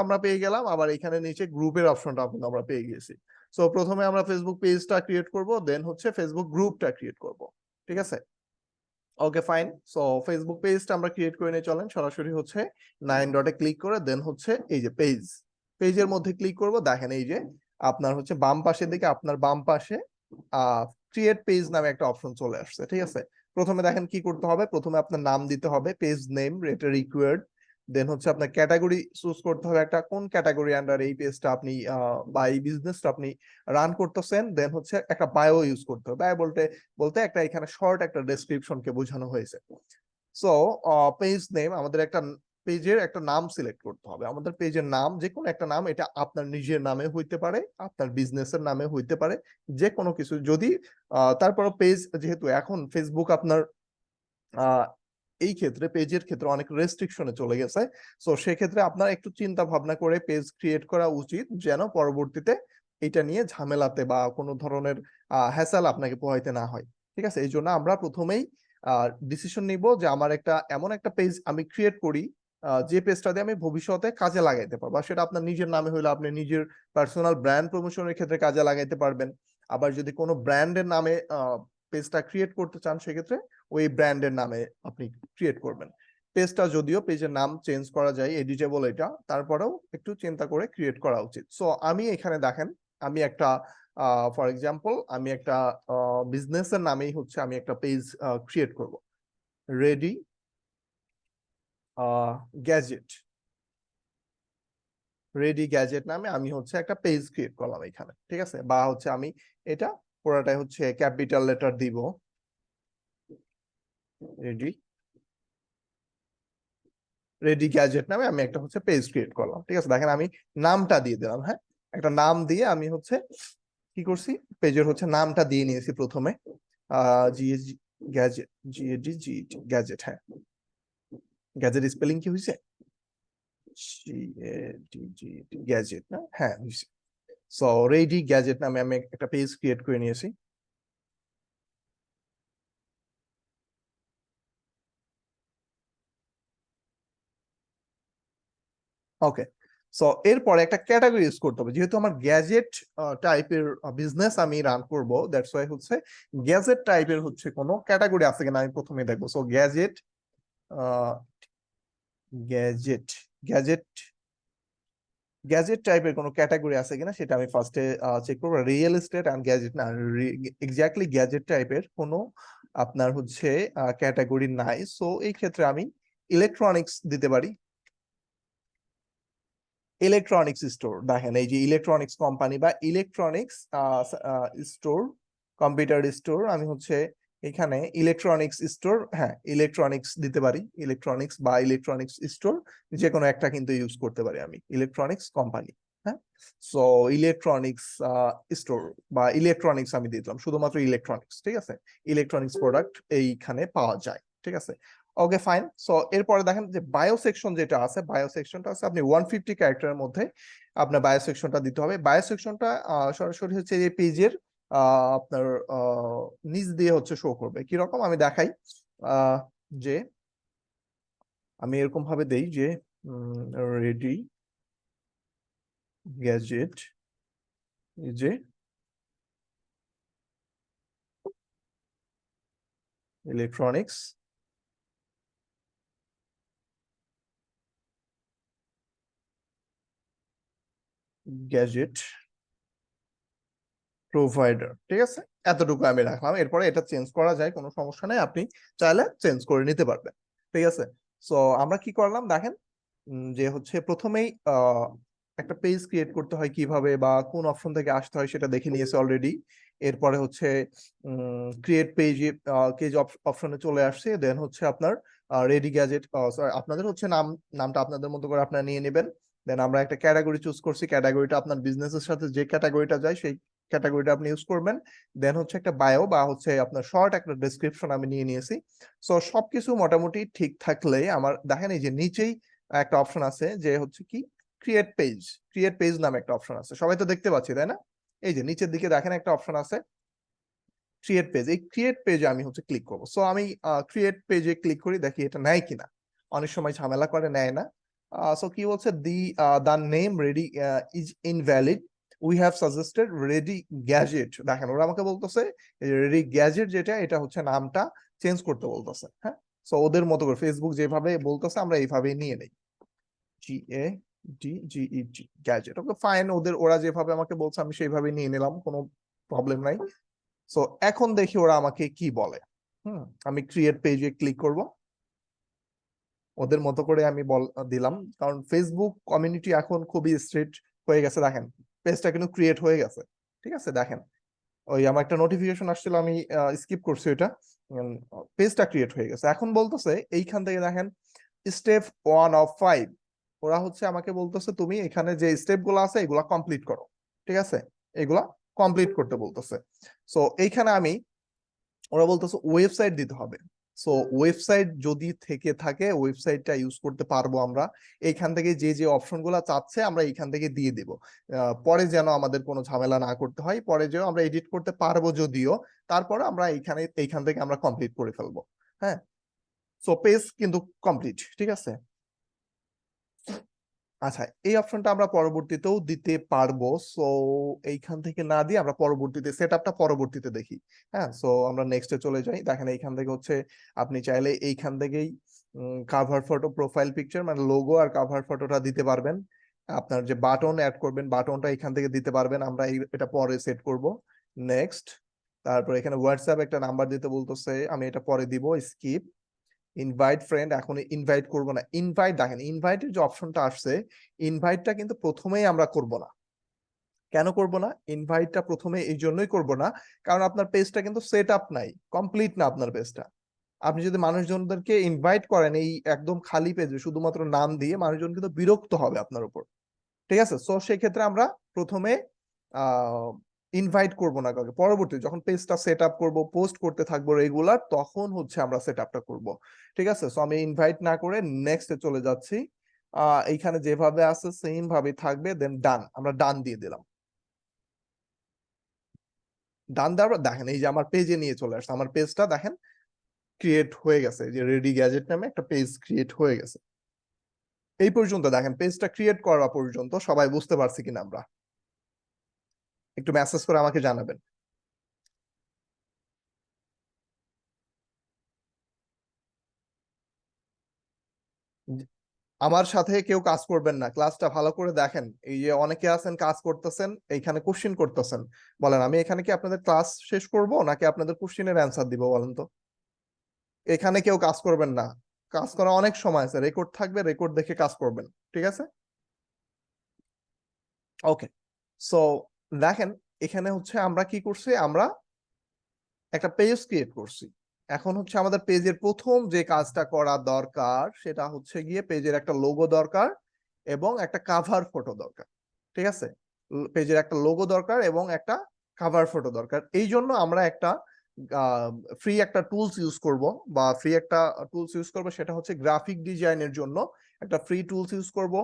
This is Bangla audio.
আমরা পেয়ে গেলাম, আবার এখানে নিচে গ্রুপের অপশনটা কিন্তু আমরা পেয়ে গেছি। সো প্রথমে আমরা ফেসবুক পেজটা ক্রিয়েট করব, দেন হচ্ছে ফেসবুক গ্রুপটা ক্রিয়েট করব, ঠিক আছে? Okay fine. সো ফেসবুক পেজটা আমরা ক্রিয়েট করে নিয়ে চলেন সরাসরি হচ্ছে 9 ডটে ক্লিক করে দেন হচ্ছে এই যে পেজের মধ্যে ক্লিক করব। দেখেন এই যে আপনার হচ্ছে বাম পাশের দিকে, আপনার বাম পাশে ক্রিয়েট পেজ নামে একটা অপশন চলে আসছে, ঠিক আছে? প্রথমে দেখেন কি করতে হবে, প্রথমে আপনার নাম দিতে হবে, পেজ নেম, এটা রিকোয়ার্ড। দেন হচ্ছে আপনার ক্যাটাগরি চুজ করতে হবে, একটা কোন ক্যাটাগরি আন্ডার এই পেজটা আপনি বা এই বিজনেসটা আপনি রান করতেছেন। দেন হচ্ছে একটা বায়ো ইউজ করতে হবে, বায়ো বলতে বলতে একটা এখানে শর্ট একটা ডেসক্রিপশনকে বোঝানো হয়েছে। সো পেজ নেম, আমাদের একটা পেজের একটা নাম সিলেক্ট করতে হবে। আমাদের পেজের নাম যে কোনো একটা নাম, এটা আপনার নিজের নামে হইতে পারে, আপনার বিজনেসের নামে হইতে পারে, যে কোনো কিছু। যদি তারপর পেজ, যেহেতু এখন ফেসবুক আপনার এই ক্ষেত্রে পেজের ক্ষেত্রে অনেক রেস্ট্রিকশনে চলে গেছে, সো সেক্ষেত্রে আপনার একটু চিন্তা ভাবনা করে পেজ ক্রিয়েট করা উচিত, যেন পরবর্তীতে এটা নিয়ে ঝামেলাতে বা কোনো ধরনের হ্যাসেল আপনাকে পোহাইতে না হয়, ঠিক আছে? এই জন্য আমরা প্রথমেই ডিসিশন নিব যে আমার একটা এমন একটা পেজ আমি ক্রিয়েট করি যে পেজটা দিয়ে আমি ভবিষ্যতে কাজে লাগাইতে পারবো। আর সেটা আপনার নিজের নামে হইলে আপনি নিজের পার্সোনাল ব্র্যান্ড প্রমোশনের ক্ষেত্রে কাজে লাগাইতে পারবেন। আবার যদি কোনো ব্র্যান্ডের নামে পেজটা ক্রিয়েট করতে চান, সেক্ষেত্রে ওই ব্র্যান্ডের নামে আপনি ক্রিয়েট করবেন। পেজটা যদিও পেজের নাম চেঞ্জ করা যায়, এডিটেবল এটা, তারপরেও একটু চিন্তা করে ক্রিয়েট করা উচিত। সো আমি এখানে দেখেন, আমি একটা ফর এক্সাম্পল আমি একটা বিজনেসের নামেই হচ্ছে আমি একটা পেজ ক্রিয়েট করব, রেডি গ্যাজেট, রেডি গ্যাজেট নামে আমি হচ্ছে একটা পেজ ক্রিয়েট করলাম এখানে, ঠিক আছে? বা হচ্ছে আমি এটা পুরোটাই হচ্ছে ক্যাপিটাল লেটার দিব, রেডি রেডি গ্যাজেট নামে আমি একটা হচ্ছে পেজ ক্রিয়েট করলাম, ঠিক আছে? দেখেন আমি নামটা দিয়ে দিলাম, হ্যাঁ, একটা নাম দিয়ে আমি হচ্ছে কি করছি, পেজের হচ্ছে নামটা দিয়ে নিয়েছি প্রথমে, জিএজি গ্যাজেট, জিএডি জি গ্যাজেট, হ্যাঁ, গ্যাজেট স্পেলিং কি হয়েছে, গ্যাজেট না, হ্যাঁ হয়েছে। সো রেডি গ্যাজেট নামে আমি একটা পেজ ক্রিয়েট করে নিয়েছি। ওকে, সো এরপরে একটা ক্যাটাগরি ইউজ করতে হবে, যেহেতু আমার গ্যাজেট টাইপের বিজনেস আমি রান করব, দ্যাটস ওয়াই হচ্ছে গ্যাজেট টাইপের হচ্ছে কোনো ক্যাটাগরি আছে কিনা আমি প্রথমে দেখবো। So gadget gadget gadget gadget টাইপের কোনো ক্যাটাগরি আছে কিনা সেটা আমি ফার্স্টে চেক করবো। রিয়েল এস্টেট অ্যান্ড গ্যাজেট না, এক্স্যাক্টলি গ্যাজেট টাইপের কোনো আপনার হচ্ছে ক্যাটাগরি নাই। সো এই ক্ষেত্রে আমি ইলেকট্রনিক্স দিতে পারি, ইলেকট্রনিক্স স্টোর। দেখেন এই যে ইলেকট্রনিক্স কোম্পানি বা ইলেকট্রনিক্স স্টোর, কম্পিউটার স্টোর, আমি হচ্ছে এখানে ইলেকট্রনিক্স স্টোর, হ্যাঁ ইলেকট্রনিক্স দিতে পারি, ইলেকট্রনিক্স বা ইলেকট্রনিক্স স্টোর, যে কোনো একটা কিন্তু ইউজ করতে পারি আমি, ইলেকট্রনিক্স কোম্পানি, হ্যাঁ। সো ইলেকট্রনিক্স স্টোর বা ইলেকট্রনিক্স আমি দিলাম, শুধুমাত্র ইলেকট্রনিক্স, ঠিক আছে? ইলেকট্রনিক্স প্রোডাক্ট এইখানে পাওয়া যায়, ঠিক আছে? Okay fine. সো এরপরে দেখেন যে বায়ো সেকশন যেটা আছে, বায়ো সেকশনটা আছে আপনি 150 ক্যারেক্টারের মধ্যে আপনার বায়ো সেকশনটা দিতে হবে। বায়ো সেকশনটা সরাসরি হচ্ছে এই পেজের আপনার নিচ দিয়ে হচ্ছে শো করবে। কিরকম আমি দেখাই, যে আমি এরকম ভাবে দেই যে রেডি গ্যাজেট, যে ইলেকট্রনিক্স গ্যাজেট প্রোভাইডার, ঠিক আছে? এতটুকু আমি রাখলাম। এরপরে এটা চেঞ্জ করা যায়, কোনো সমস্যা নেই, আপনি চাইলে চেঞ্জ করে নিতে পারবেন, ঠিক আছে? সো আমরা কি করলাম দেখেন, যে হচ্ছে প্রথমেই একটা পেজ ক্রিয়েট করতে হয় কিভাবে বা কোন অপশন থেকে আসতে হয় সেটা দেখে নিয়েছে অলরেডি। এরপরে হচ্ছে ক্রিয়েট পেজে পেজ অপশনে চলে আসছে, দেন হচ্ছে আপনার রেডি গ্যাজেট, আপনাদের হচ্ছে নামটা আপনাদের মতো করে আপনারা নিয়ে নেবেন। দেন আমরা একটা ক্যাটাগরি চুজ করছি, ক্যাটাগরিটা আপনার বিজনেসের সাথে যে ক্যাটাগরিটা যায় সেই ক্যাটাগরিটা আপনি ইউজ করবেন। দেন হচ্ছে একটা বায়ো বা হচ্ছে আপনার শর্ট একটা ডেসক্রিপশন আমি নিয়ে নিয়েছি। সো সবকিছু মোটামুটি ঠিক থাকলে আমার দেখেন এই যে নিচেই একটা অপশন আছে যে হচ্ছে কি ক্রিয়েট পেজ, ক্রিয়েট পেজ নামে একটা অপশন আছে, সবাই তো দেখতে পাচ্ছি তাই না? এই যে নিচের দিকে দেখেন একটা অপশন আছে ক্রিয়েট পেজ, এই ক্রিয়েট পেজে আমি হচ্ছে ক্লিক করবো। সো আমি ক্রিয়েট পেজে ক্লিক করি, দেখি এটা নেয় কিনা। অনেক সময় ঝামেলা করে, নেয় না। সো কি বলছে, the name ready is invalid, we have suggested ready gadget। দেখেন ওরা আমাকে বলতেছে রেডি গ্যাজেট যেটা, এটা হচ্ছে নামটা চেঞ্জ করতে বলতেছে। হ্যাঁ, সো ওদের মতো করে ফেসবুক যেভাবে বলতেছে আমরা এইভাবেই নিয়ে নেই, GADGET গ্যাজেট। ওকে ফাইন, ওরা যেভাবে আমাকে বলছে আমি সেইভাবে নিয়ে নিলাম, কোনো প্রবলেম নাই। সো এখন দেখি ওরা আমাকে কি বলে। আমি ক্রিয়েট পেজে ক্লিক করব, ওদের মতো করে আমি দিলাম, কারণ ফেসবুক কমিউনিটি এখন খুবই স্ট্রিক্ট হয়ে গেছে। দেখেন পেজটা কিন্তু ক্রিয়েট হয়ে গেছে, ঠিক আছে। দেখেন ওই আমার একটা নোটিফিকেশন আসছিল, আমি স্কিপ করছি ওইটা। পেজটা ক্রিয়েট হয়ে গেছে। এখন বলতেছে এইখান থেকে দেখেন স্টেপ 1 of 5, ওরা হচ্ছে আমাকে বলতেছে তুমি এখানে যে স্টেপ গুলো আছে এগুলা কমপ্লিট করো, ঠিক আছে, এগুলা কমপ্লিট করতে বলতেছে। সো এইখানে আমি, ওরা বলতেছে ওয়েবসাইট দিতে হবে। সো ওয়েবসাইট যদি থেকে থাকে ওয়েবসাইটটা ইউজ করতে পারবো আমরা। এইখান থেকে যে যে অপশন গুলা চাচ্ছে আমরা এইখান থেকে দিয়ে দিব, পরে যেন আমাদের কোনো ঝামেলা না করতে হয়, পরে যেন আমরা এডিট করতে পারবো যদিও, তারপরে আমরা এইখান থেকে আমরা কমপ্লিট করে ফেলবো। হ্যাঁ, সো পেজ কিন্তু কমপ্লিট, ঠিক আছে। আচ্ছা, এই অপশনটা আমরা পরবর্তীতেও দিতে পারবো। সো এইখান থেকে না দিয়ে আমরা পরবর্তীতে সেটআপটা পরবর্তীতে দেখি। হ্যাঁ, সো আমরা নেক্সটে চলে যাই। দেখেন এইখান থেকে হচ্ছে আপনি চাইলে এইখান থেকেই কাভার ফটো, প্রোফাইল পিকচার মানে লোগো আর কাভার ফটোটা দিতে পারবেন। আপনার যে বাটন অ্যাড করবেন বাটনটা এখান থেকে দিতে পারবেন, আমরা এটা পরে সেট করব। নেক্সট, তারপর এখানে হোয়াটসঅ্যাপ একটা নাম্বার দিতে বলতেছে, আমি এটা পরে দিব। স্কিপ, ইনভাইট ফ্রেন্ড, এখন ইনভাইট করব না। ইনভাইট, দেখেন ইনভাইটের যে অপশনটা আসছে, ইনভাইটটা কিন্তু প্রথমেই আমরা করব না। কেন করব না? ইনভাইটটা প্রথমে এই জন্যই করব না, কারণ আপনার পেজটা কিন্তু সেট আপ নাই, কমপ্লিট না আপনার পেজটা। আপনি যদি মানুষজনদেরকে ইনভাইট করেন এই একদম খালি পেজে শুধুমাত্র নাম দিয়ে, মানুষজন কিন্তু বিরক্ত হবে আপনার উপর, ঠিক আছে। সো সেই ক্ষেত্রে আমরা প্রথমে ইনভাইট করব না কাউকে। পরবর্তী যখন পেজটা সেট আপ করবো, পোস্ট করতে থাকবো রেগুলার, তখন হচ্ছে আমরা সেট আপটা করবো, ঠিক আছে। সো আমি ইনভাইট না করে নেক্সটে চলে যাচ্ছি। এইখানে যেভাবে আছে সেম ভাবে থাকবে, দেন ডান, আমরা ডান দিয়ে দিলাম। ডান দেওয়ার পর দেখেন এই যে আমার পেজে নিয়ে চলে আসছে, আমার পেজটা দেখেন ক্রিয়েট হয়ে গেছে, যে রেডি গ্যাজেট নামে একটা পেজ ক্রিয়েট হয়ে গেছে। এই পর্যন্ত দেখেন পেজটা ক্রিয়েট করা পর্যন্ত সবাই বুঝতে পারছি কিনা আমরা? একটু মেসেজ করে আমাকে জানাবেন। আমার সাথে কেউ কাজ করবেন না, ক্লাসটা ভালো করে দেখেন। এই যে অনেকে আছেন কাজ করতেছেন, এইখানে কোশ্চিন করতেছেন, বলেন আমি এখানে কি আপনাদের ক্লাস শেষ করব নাকি আপনাদের কোশ্চিনের অ্যান্সার দিব বলেন তো? এখানে কেউ কাজ করবেন না, কাজ করা অনেক সময় আছে, রেকর্ড থাকবে, রেকর্ড দেখে কাজ করবেন, ঠিক আছে। ওকে, সো দেখেন এখানে হচ্ছে আমরা কি করছি, আমরা একটা পেজ ক্রিয়েট করছি। এখন হচ্ছে আমাদের পেজের প্রথম যে কাজটা করা দরকার সেটা হচ্ছে গিয়ে পেজের একটা লোগো দরকার এবং একটা কাভার ফটো দরকার, ঠিক আছে। পেজের একটা লোগো দরকার এবং একটা কাভার ফটো দরকার। এই জন্য আমরা একটা ফ্রি একটা টুলস ইউজ করব, বা ফ্রি একটা টুলস ইউজ করব, সেটা হচ্ছে গ্রাফিক ডিজাইনের জন্য একটা ফ্রি টুলস ইউজ করব।